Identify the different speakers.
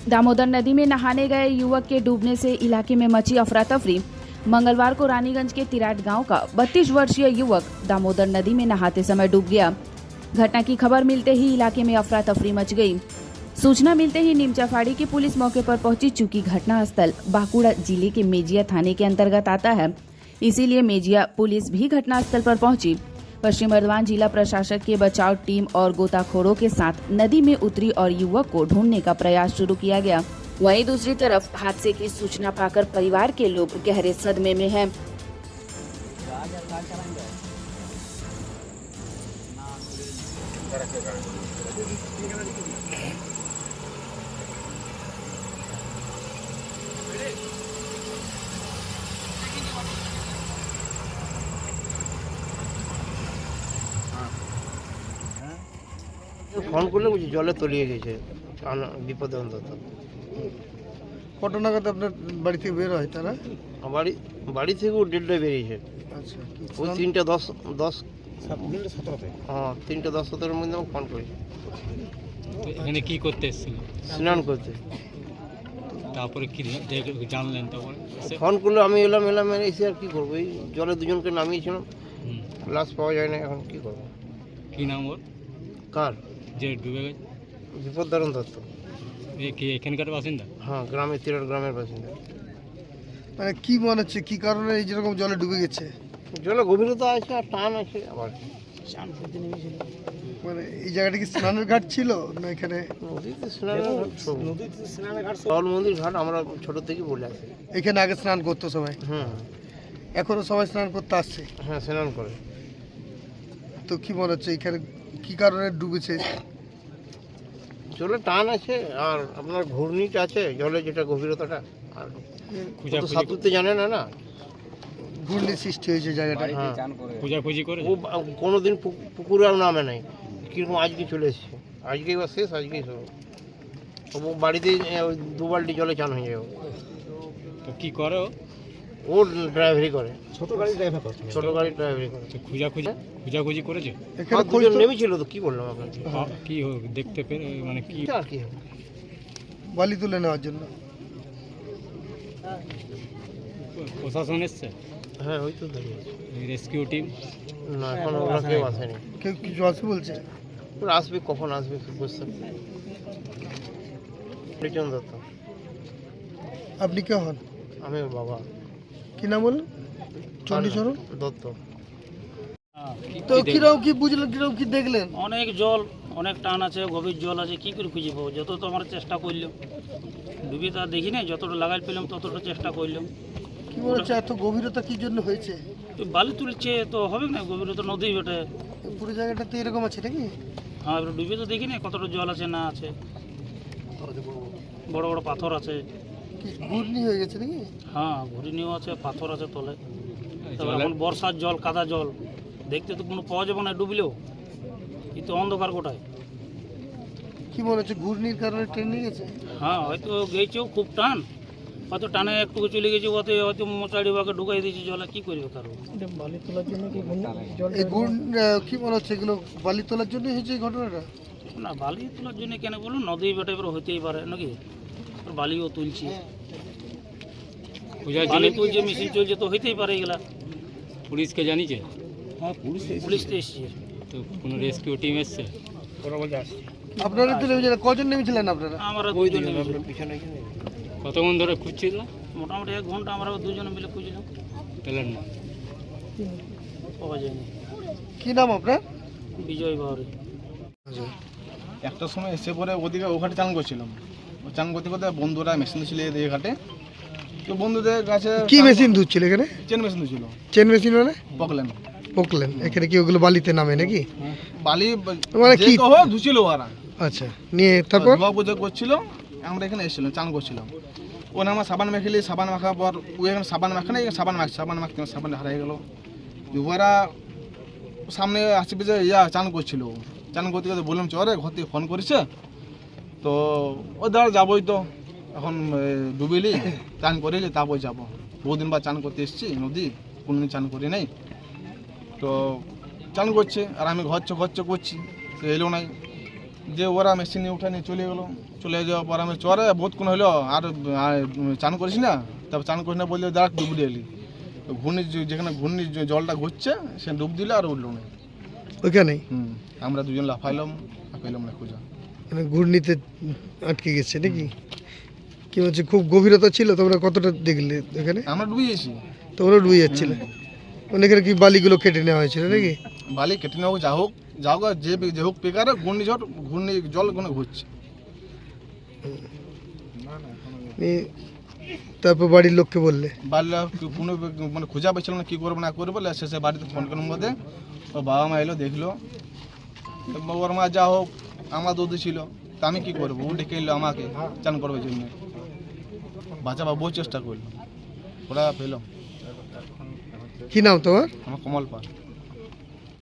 Speaker 1: दामोदर नदी में नहाने गए युवक के डूबने से इलाके में मची अफरा तफरी। मंगलवार को रानीगंज के तिराट गांव का 32 वर्षीय युवक दामोदर नदी में नहाते समय डूब गया। घटना की खबर मिलते ही इलाके में अफरा तफरी मच गई। सूचना मिलते ही नीमचाफाड़ी की पुलिस मौके पर पहुंची। चूंकि घटनास्थल बांकुड़ा जिले के मेजिया थाने के अंतर्गत आता है, इसीलिए मेजिया पुलिस भी घटनास्थल पर पहुंची। पश्चिम बर्धमान जिला प्रशासन के बचाव टीम और गोताखोरों के साथ नदी में उतरी और युवक को ढूंढने का प्रयास शुरू किया गया। वहीं दूसरी तरफ हादसे की सूचना पाकर परिवार के लोग गहरे सदमे में हैं।
Speaker 2: ফোন করলে বুঝি জলে তলিয়ে গেছে, বিপদে অন্তত।
Speaker 3: কত নাগাদ আপনার বাড়ি থেকে বের হয় তারা?
Speaker 2: বাড়ি থেকেও দেড়টায় বেরিয়েছে।
Speaker 3: আচ্ছা,
Speaker 2: ওই 3:10 হ্যাঁ 3:10-17 মধ্যে আমাকে ফোন করেছে।
Speaker 4: এখানে কি করতে এসেছিল?
Speaker 2: স্নান করতে।
Speaker 4: তারপরে কি জানলেন? তারপরে
Speaker 2: ফোন করলে আমি এলাম এসে আর কি করবো, এই জলে দুজনকে নামিয়েছিলাম, লাশ পাওয়া যায় না, এখন কি করবো।
Speaker 4: কি নাম ওর?
Speaker 2: কার?
Speaker 4: যে ডুবে গেছে?
Speaker 2: বিপদদারণ দত্ত।
Speaker 4: কি এখানকার বাসিন্দা?
Speaker 2: হ্যাঁ, তিরাট গ্রামের বাসিন্দা।
Speaker 3: মানে কি মনে হচ্ছে কি কারণে এই যেরকম জলে ডুবে গেছে?
Speaker 2: জলে গভীরতা আছে আর টান আছে, আবার
Speaker 3: মানে এই জায়গাটা কি স্নানের ঘাট ছিল না এখানে?
Speaker 2: নদীতে স্নানের ঘাট, জল মন্দির ঘাট আমরা ছোট থেকে বলে আসি।
Speaker 3: এখানে আগে স্নান করতো সবাই?
Speaker 2: হুম,
Speaker 3: এখনো সবাই স্নান করতে আসছে?
Speaker 2: হ্যাঁ স্নান করে।
Speaker 3: তো কি মনে হচ্ছে এখানে কি কারণে ডুবেছে?
Speaker 2: জলে টান আছে আর আপনার ঘূর্ণিটা আছে জলে, যেটা গভীরতাটা, আর সাঁতুরতে জানে না
Speaker 3: ঘূর্ণির সৃষ্টি হয়েছে জায়গাটা।
Speaker 4: খোঁজাখুঁজি করে
Speaker 2: ও কোনোদিন পুকুরে আর নামে নাই, কিরকম আজকে চলে এসছে, আজকেই বা শেষ, আজকেই সব। ও বাড়িতে 2 বালতি জলে চান হয়ে যাবে।
Speaker 4: তো কি করে
Speaker 2: ও ড্রাইভারি করে, ছোট গাড়ি ড্রাইভারি করে।
Speaker 4: খোঁজাখুঁজি করেছে?
Speaker 3: এখানে
Speaker 2: দুজন নেমেছিল, তো কি বললাম আপনাকে।
Speaker 4: কি দেখতে পেরে মানে কি
Speaker 2: আর কি হবে,
Speaker 3: বালি তুলে নেওয়ার জন্য।
Speaker 4: প্রশাসন এসছে?
Speaker 2: হ্যাঁ ওই তো দাঁড়িয়ে আছে
Speaker 4: রেস্কিউ টিম।
Speaker 2: না, এখন ওরা কেউ আসেনি।
Speaker 3: কেউ কিছু আছে বলছে?
Speaker 2: ওরা আসবে, কখন আসবে বুঝতে পরিচয় দত্ত।
Speaker 3: আপনি কে হন?
Speaker 2: আমি ওর বাবা।
Speaker 3: কি নাম বললেন? চণ্ডীচরণ
Speaker 2: দত্ত।
Speaker 3: তো কিরকম কি বুঝলেন, কিরকম কি দেখলেন?
Speaker 5: অনেক জল, অনেক টান আছে, গভীর জল আছে, কি করে খুঁজে পাবো? যত তো আমরা চেষ্টা করলাম, ডুবি তো আর দেখি না, যতটা লাগাই পেলাম ততটা চেষ্টা করলাম।
Speaker 3: কি মনে হচ্ছে এত গভীরতা কি জন্য হয়েছে?
Speaker 5: তো বালি তুলছে তো হবে না, গভীরতা নদী বটে।
Speaker 3: পুরো জায়গাটা তো এরকম আছে নাকি?
Speaker 5: হ্যাঁ, এবার ডুবি তো দেখি না কতটা জল আছে না আছে, বড় বড় পাথর আছে।
Speaker 3: কি ঘূর্ণি হয়ে গেছে নাকি?
Speaker 5: হ্যাঁ, ঘুরিনিও আছে, পাথর আছে তলে। তবে এখন বর্ষার জল, কাদা জল, দেখতে তো কোনো পাওয়া যাবে না ডুবলেও, কিন্তু অন্ধকার গোটায়।
Speaker 3: কি মনে হচ্ছে ঘূর্ণির কারণে ট্রেনে গেছে?
Speaker 5: হ্যাঁ, হয়তো গেছেও খুব টান, হয়তো টানে একটু চলে গেছে, ওতে হয়তো মোচাড়ি বাকে ঢুকাই দিয়েছে জলে, কি করবে কারো।
Speaker 3: বালি তোলার জন্য এই কি মনে হচ্ছে এগুলো বালি তোলার জন্য হয়েছে এই ঘটনাটা?
Speaker 5: না, বালি তোলার জন্য কেন বলুন, নদী বেটে এবার হইতেই পারে নাকি, বালিও তুলছি, বালি তুলছে, মেশিন চলছে, তো হইতেই পারে এগুলা।
Speaker 4: পুলিশকে জানিয়েছে?
Speaker 5: হ্যাঁ, পুলিশ তো এসছে।
Speaker 4: তো কোনো রেস্কিউ টিম এসছে?
Speaker 3: আপনারা তো নেমেছিলেন, কজন নেমেছিলেন আপনারা?
Speaker 5: আমরা দুজন নেমেছি।
Speaker 4: কতক্ষণ ধরে খুঁজছিল?
Speaker 5: মোটামুটি 1 ঘন্টা আমরা দুজনে মিলে খুঁজলাম,
Speaker 4: পেলেন না?
Speaker 5: পাওয়া যায়নি।
Speaker 3: কি নাম আপনার?
Speaker 5: বিজয় বাউরি।
Speaker 6: একটা সময় এসে পরে ওদিকে ও ঘাটে চান করছিলাম, চান করতে করতে বন্ধুরা মেশিন ছিল এই ঘাটে, তো বন্ধুদের কাছে
Speaker 3: কি মেশিন ধুচ্ছিল এখানে?
Speaker 6: চেন মেশিন ছিল।
Speaker 3: চেন মেশিন মানে?
Speaker 6: পকলেন।
Speaker 3: এখানে কি ওগুলো বালিতে নামে নাকি?
Speaker 6: বালি
Speaker 3: মানে কি
Speaker 6: ধুছিল ওরা।
Speaker 3: আচ্ছা, নিয়ে তারপর
Speaker 6: পুজো করছিল, আমরা এখানে এসেছিলাম, চান করছিলাম। ও না আমার সাবান মেখেলি, সাবান মাখার পর ও এখানে সাবান মাখে না, সাবান মাখতে সাবান হারিয়ে গেল। ওরা সামনে আসছে যে চান করছিল, চান করতে করতে বললাম চরে ঘর থেকে ফোন করেছে, তো ও দাঁড়া যাবোই তো, এখন ডুবিলি চান করিলি তারপর যাবো। বহুদিন বা চান করতে এসেছি নদী, কোনোদিন চান করি নাই, তো চান করছে আর আমি ঘর করছি, সে এলো নাই। যে ওরা মেশিন নিয়ে উঠে নিয়ে চলে গেলো, চলে যাওয়ার পর আমি চরে বহুতক্ষণ হলো আর চান করিস না, তারপর চান করিস না বললে দাঁড়া ডুব দিয়ে এলি। যেখানে ঘূর্ণির জলটা ঘুরছে সে ডুব দিলে আর উঠলো না।
Speaker 3: ওইখানেই
Speaker 6: আমরা দুজন লাফাইলাম না খোঁজা।
Speaker 3: মানে ঘূর্ণিতে আটকে গেছে নাকি? কি হচ্ছে, খুব গভীরতা ছিল? তোমরা কতটা দেখলে এখানে?
Speaker 6: আমরা ডুবে গেছি।
Speaker 3: তোমরা ডুবে যাচ্ছিলে? মানে এখানে কি বালিগুলো কেটে নেওয়া হয়েছিল নাকি?
Speaker 6: বালি কেটে নেওয়া যা হোক যে হোক পেকারে ঘূর্ণি জল কোনো ঘুরছে।
Speaker 3: তারপর বাড়ির লোককে বললে?
Speaker 6: বাড়ির কোনো মানে খোঁজা পাচ্ছিল না, কী করবো না করবো, শেষে বাড়িতে ফোন করার মধ্যে ও বাবা মা এলো দেখলো। ওর মা যা হোক আমার দুধ ছিল, তা আমি কী করবো, ও ডেকে এলো আমাকে চান করবার জন্য, বাঁচাবা বহু চেষ্টা করলো, ওরা পেলাম।
Speaker 3: কি নাম তোমার?
Speaker 6: আমার কমল পাল।